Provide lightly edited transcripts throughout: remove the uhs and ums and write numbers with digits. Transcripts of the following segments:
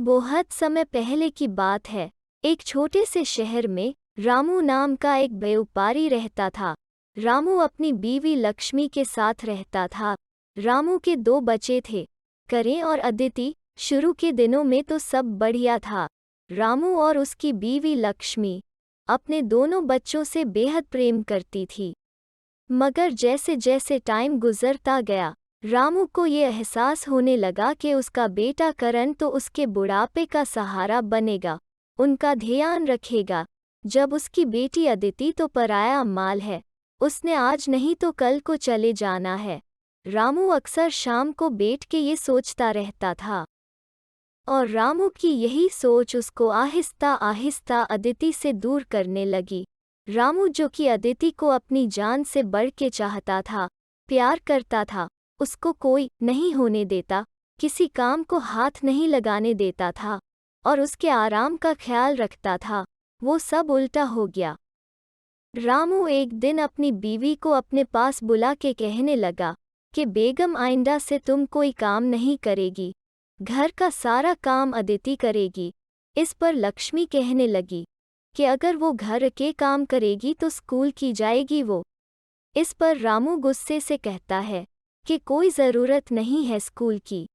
बहुत समय पहले की बात है। एक छोटे से शहर में रामू नाम का एक व्यापारी रहता था। रामू अपनी बीवी लक्ष्मी के साथ रहता था। रामू के दो बच्चे थे, करण और अदिति। शुरू के दिनों में तो सब बढ़िया था। रामू और उसकी बीवी लक्ष्मी अपने दोनों बच्चों से बेहद प्रेम करती थी। मगर जैसे जैसे टाइम गुजरता गया, रामू को ये एहसास होने लगा कि उसका बेटा करण तो उसके बुढ़ापे का सहारा बनेगा, उनका ध्यान रखेगा। जब उसकी बेटी अदिति तो पराया माल है, उसने आज नहीं तो कल को चले जाना है। रामू अक्सर शाम को बैठ के ये सोचता रहता था, और रामू की यही सोच उसको आहिस्ता आहिस्ता अदिति से दूर करने लगी। रामू, जो कि अदिति को अपनी जान से बढ़ के चाहता था, प्यार करता था, उसको कोई नहीं होने देता, किसी काम को हाथ नहीं लगाने देता था और उसके आराम का ख्याल रखता था, वो सब उल्टा हो गया। रामू एक दिन अपनी बीवी को अपने पास बुला के कहने लगा कि बेगम, आइंदा से तुम कोई काम नहीं करेगी, घर का सारा काम अदिति करेगी। इस पर लक्ष्मी कहने लगी कि अगर वो घर के काम करेगी तो स्कूल की जाएगी वो। इस पर रामू गुस्से से कहता है कि कोई ज़रूरत नहीं है स्कूल की,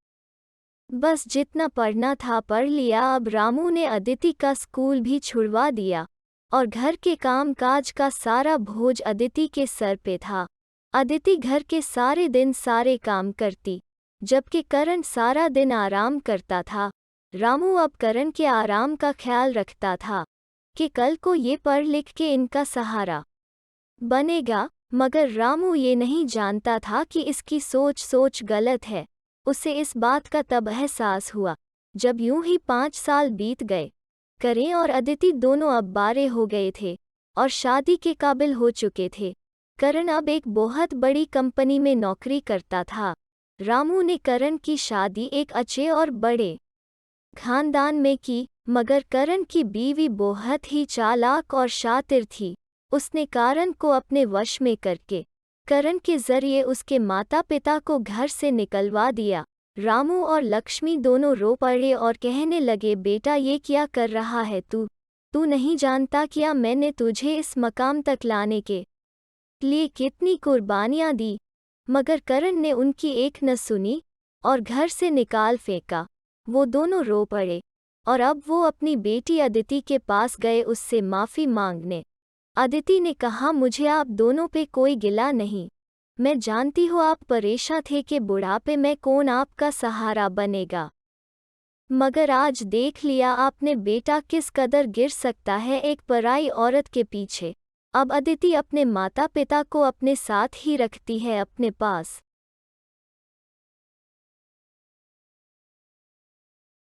बस जितना पढ़ना था पढ़ लिया। अब रामू ने अदिति का स्कूल भी छुड़वा दिया और घर के काम काज का सारा बोझ अदिति के सर पे था। अदिति घर के सारे दिन सारे काम करती, जबकि करण सारा दिन आराम करता था। रामू अब करण के आराम का ख्याल रखता था कि कल को ये पढ़ लिख के इनका सहारा बनेगा, मगर रामू ये नहीं जानता था कि इसकी सोच गलत है। उसे इस बात का तब एहसास हुआ जब यूं ही 5 साल बीत गए। करण और अदिति दोनों अब बड़े हो गए थे और शादी के काबिल हो चुके थे। करण अब एक बहुत बड़ी कंपनी में नौकरी करता था। रामू ने करण की शादी एक अच्छे और बड़े खानदान में की, मगर करण की बीवी बहुत ही चालाक और शातिर थी। उसने करण को अपने वश में करके करण के जरिए उसके माता पिता को घर से निकलवा दिया। रामू और लक्ष्मी दोनों रो पड़े और कहने लगे, बेटा ये क्या कर रहा है तू नहीं जानता क्या मैंने तुझे इस मकाम तक लाने के लिए कितनी कुर्बानियां दी। मगर करण ने उनकी एक न सुनी और घर से निकाल फेंका। वो दोनों रो पड़े और अब वो अपनी बेटी अदिति के पास गए उससे माफ़ी मांगने। अदिति ने कहा, मुझे आप दोनों पे कोई गिला नहीं, मैं जानती हूँ आप परेशान थे कि बुढ़ापे में कौन आपका सहारा बनेगा, मगर आज देख लिया आपने बेटा किस कदर गिर सकता है एक पराई औरत के पीछे। अब अदिति अपने माता पिता को अपने साथ ही रखती है अपने पास।